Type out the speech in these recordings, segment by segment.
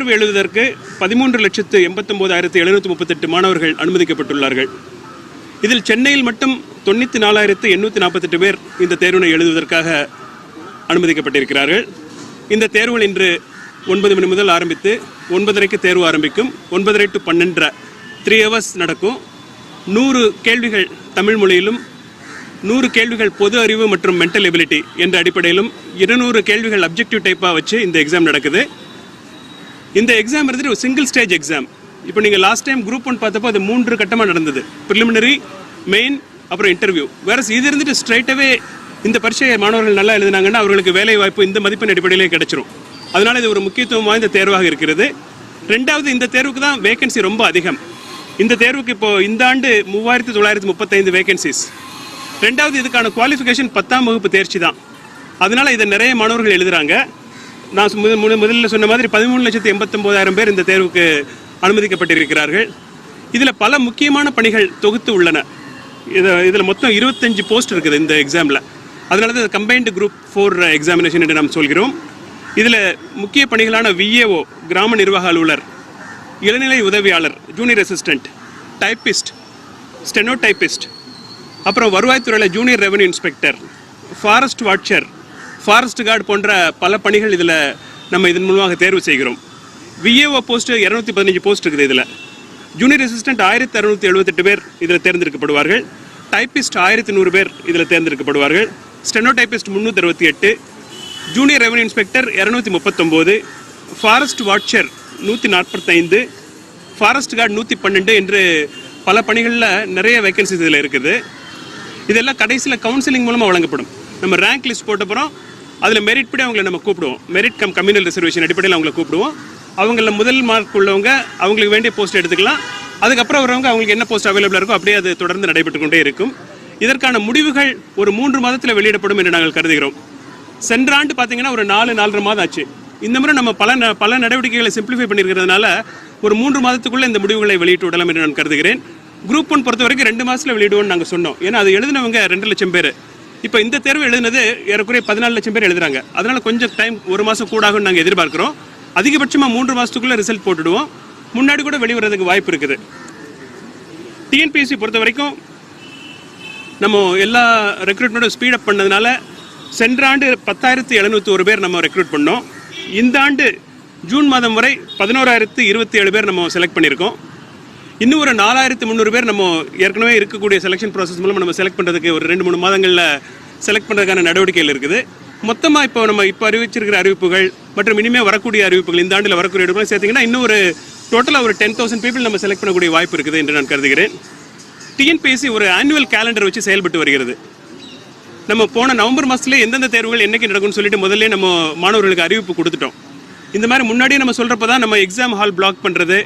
தேர்வு எழுதுவதற்கு 13,89,738 மாணவர்கள் அனுமதிக்கப்பட்டுள்ளார்கள். இதில் சென்னையில் மட்டும் 94,848 பேர் இந்த தேர்வினை எழுதுவதற்காக அனுமதிக்கப்பட்டிருக்கிறார்கள். இந்த தேர்வுகள் இன்று 9 மணி முதல் ஆரம்பித்து 9:30க்கு தேர்வு ஆரம்பிக்கும். 9:30 to 12 3 hours நடக்கும். 100 கேள்விகள் தமிழ் மொழியிலும் 100 கேள்விகள் பொது அறிவு மற்றும் மென்டல் எபிலிட்டி என்ற அடிப்படையிலும் 200 கேள்விகள் அப்ஜெக்டிவ் டைப்பாக வச்சு இந்த எக்ஸாம் நடக்குது. இந்த எக்ஸாம் இருந்துட்டு ஒரு சிங்கிள் ஸ்டேஜ் எக்ஸாம். இப்போ நீங்கள் லாஸ்ட் டைம் குரூப் 1 பார்த்தப்போ அது 3 கட்டமாக நடந்தது. ப்ரிலிமினரி, மெயின், அப்புறம் இன்டர்வியூ. வேற இது இருந்துட்டு ஸ்ட்ரைட்டாகவே இந்த பரீட்சையை மாணவர்கள் நல்லா எழுதினாங்கன்னா அவர்களுக்கு வேலை வாய்ப்பு இந்த மதிப்பெண் அடிப்படையிலே கிடைச்சிரும். அதனால் இது ஒரு முக்கியத்துவம் வாய்ந்த தேர்வாக இருக்கிறது. ரெண்டாவது, இந்த தேர்வுக்கு தான் வேகன்சி ரொம்ப அதிகம். இந்த தேர்வுக்கு இப்போ இந்த ஆண்டு 3,935 வேகன்சிஸ். ரெண்டாவது, இதுக்கான குவாலிஃபிகேஷன் 10ஆம் வகுப்பு தேர்ச்சி தான். அதனால இதை நிறைய மாணவர்கள் எழுதுறாங்க. நான் முதல்ல சொன்ன மாதிரி 13,89,000 பேர் இந்த தேர்வுக்கு அனுமதிக்கப்பட்டிருக்கிறார்கள். இதில் பல முக்கியமான பணிகள் தொகுத்து உள்ளன. இதில் மொத்தம் 25 போஸ்ட் இருக்குது இந்த எக்ஸாமில். அதனால தான் கம்பைன்டு குரூப் 4 எக்ஸாமினேஷன் என்று நாம் சொல்கிறோம். இதில் முக்கிய பணிகளான விஏஓ, கிராம நிர்வாக அலுவலர், இளநிலை உதவியாளர், junior assistant, typist, steno typist, அப்புறம் வருவாய்த்துறையில் junior revenue inspector, forest watcher, forest guard போன்ற பல பணிகள் இதில் நம்ம இதன் மூலமாக தேர்வு செய்கிறோம். விஏஓ போஸ்ட்டு 215 போஸ்ட் இருக்குது. இதில் ஜூனியர் அசிஸ்டண்ட் 1,678 பேர் இதில் தேர்ந்தெடுக்கப்படுவார்கள். டைப்பிஸ்ட் 1,100 பேர் இதில் தேர்ந்தெடுக்கப்படுவார்கள். Steno typist 368, junior revenue inspector 239, forest watcher 145, forest guard 112 என்று பல பணிகளில் நிறைய வேகன்சிஸ் இதில் இருக்குது. இதெல்லாம் கடைசியில் கவுன்சிலிங் மூலமாக வழங்கப்படும். நம்ம ரேங்க் லிஸ்ட் போட்டப்புறம் அதில் மெரிட் படி அவங்களை நம்ம கூப்பிடுவோம். மெரிட் கம்யூனல் ரிசர்வேஷன் அடிப்படையில் அவங்களை கூப்பிடுவோம். அவங்கள முதல் மார்க் உள்ளவங்க அவங்களுக்கு வேண்டிய போஸ்ட் எடுத்துக்கலாம். அதுக்கப்புறம் வரவங்க அவங்களுக்கு என்ன போஸ்ட் அவைலபிளாக இருக்கோ அப்படியே அது தொடர்ந்து நடைபெற்று கொண்டே இருக்கும். இதற்கான முடிவுகள் ஒரு 3 மாதத்தில் வெளியிடப்படும் என்று நாங்கள் கருதுகிறோம். சென்ற ஆண்டு பார்த்தீங்கன்னா ஒரு 4-4.5 மாதம் ஆச்சு. இந்த முறை நம்ம பல நடவடிக்கைகளை சிம்பிளிஃபை பண்ணியிருக்கிறதுனால ஒரு 3 மாதத்துக்குள்ளே இந்த முடிவுகளை வெளியிட்டு விடலாம் என்று நான் கருதுகிறேன். குரூப் 1 பொறுத்த வரைக்கும் 2 மாதத்தில் வெளியிடுவோம்னு நாங்கள் சொன்னோம். ஏன்னா அது எழுதினவங்க 2 லட்சம் பேர். இப்போ இந்த தேர்வு எழுதினது ஏறக்குறைய 14 லட்சம் பேர் எழுதுறாங்க. அதனால கொஞ்சம் டைம் 1 மாதம் கூடாகும்னு நாங்கள் எதிர்பார்க்குறோம். அதிகபட்சமாக 3 மாதத்துக்குள்ளே ரிசல்ட் போட்டுடுவோம். முன்னாடி கூட வெளிவரதுக்கு வாய்ப்பு இருக்குது. டிஎன்பிஎஸ்சி பொறுத்த வரைக்கும் நம்ம எல்லா ரெக்ரூட்மெண்ட்டும் ஸ்பீடப் பண்ணதுனால சென்ற ஆண்டு 10,701 பேர் நம்ம ரெக்ரூட் பண்ணோம். இந்த ஆண்டு ஜூன் மாதம் வரை 11,027 பேர் நம்ம செலக்ட் பண்ணியிருக்கோம். இன்னும் ஒரு 4,300 பேர் நம்ம ஏற்கனவே இருக்கக்கூடிய செலெக்ஷன் ப்ராசஸ் மூலம் நம்ம செலக்ட் பண்ணுறதுக்கு ஒரு 2-3 மாதங்களில் செலக்ட் பண்ணுறதுக்கான நடவடிக்கைகள் இருக்குது. மொத்தமாக இப்போ நம்ம அறிவிச்சிருக்கிற அறிவிப்புகள் மற்றும் இனிமேல் வரக்கூடிய அறிவிப்புகள், இந்த ஆண்டில் வரக்கூடிய அறிவிப்புகள் சேர்த்திங்கன்னா இன்னும் ஒரு டோட்டலாக ஒரு 10,000 பீப்புள் நம்ம செலக்ட் பண்ணக்கூடிய வாய்ப்பு இருக்குது என்று நான் கருதுகிறேன். டிஎன்பிஎஸ்சி ஒரு ஆனுவல் கேலண்டர் வச்சு செயல்பட்டு வருகிறது. நம்ம போன நவம்பர் மாதத்துலேயே எந்தெந்த தேர்வுகள் என்றைக்கு நடக்கும்னு சொல்லிட்டு முதல்ல நம்ம மாணவர்களுக்கு அறிவிப்பு கொடுத்துட்டோம். இந்த மாதிரி முன்னாடியே நம்ம சொல்கிறப்ப தான் நம்ம எக்ஸாம் ஹால் பிளாக் பண்ணுறது,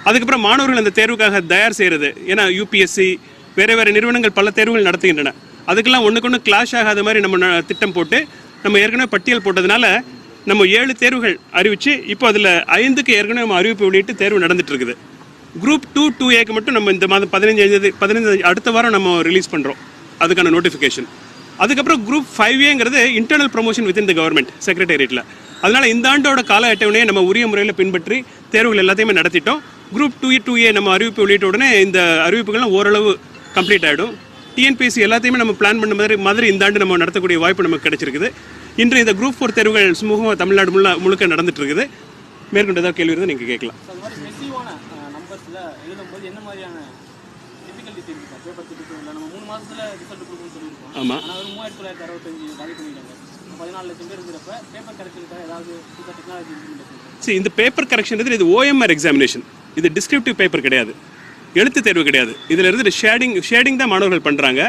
அதுக்கப்புறம் மாணவர்கள் அந்த தேர்வுக்காக தயார் செய்கிறது. ஏன்னா யூபிஎஸ்சி வேறு நிறுவனங்கள் பல தேர்வுகள் நடத்துகின்றன. அதுக்கெல்லாம் ஒன்றுக்கு கிளாஷ் ஆகாத மாதிரி நம்ம திட்டம் போட்டு நம்ம ஏற்கனவே பட்டியல் போட்டதுனால நம்ம 7 தேர்வுகள் அறிவித்து இப்போ அதில் 5க்கு ஏற்கனவே நம்ம அறிவிப்பு வெளியிட்டு தேர்வு நடந்துட்டு இருக்குது. குரூப் 2-2Aக்கு மட்டும் நம்ம இந்த மாதம் 15 அடுத்த வாரம் நம்ம ரிலீஸ் பண்ணுறோம் அதுக்கான நோட்டிஃபிகேஷன். அதுக்கப்புறம் குரூப் 5Aங்கிறது internal promotion within the government செக்ரட்டேரியட்டில். அதனால் இந்த ஆண்டோட கால அட்டவணையை நம்ம உரிய முறையில் பின்பற்றி தேர்வுகள் எல்லாத்தையுமே நடத்திட்டோம். குரூப் 2A நம்ம அறிவிப்பு வெளியிட்ட உடனே இந்த அறிவிப்புகள்லாம் ஓரளவு கம்ப்ளீட் ஆகிடும். டிஎன்பிஎஸ்சி எல்லாத்தையுமே நம்ம பிளான் பண்ண மாதிரி இந்த ஆண்டு நம்ம நடத்தக்கூடிய வாய்ப்பு நமக்கு கிடைச்சிருக்குது. இன்று இந்த குரூப் 4 தேர்வுகள் சுமூகமாக தமிழ்நாடு முழுக்க நடந்துட்டு இருக்குது. மேற்கொண்டு ஏதாவது கேள்வி இருந்தால் நீங்கள் கேட்கலாம். ஆமாம், சரி, இந்த பேப்பர் கரெக்ஷன் இது OMR எக்ஸாமினேஷன். இது டிஸ்கிரிப்டிவ் பேப்பர் கிடையாது, எழுத்து தேர்வு கிடையாது. இதில் இருந்து ஷேடிங் தான் மாணவர்கள் பண்ணுறாங்க.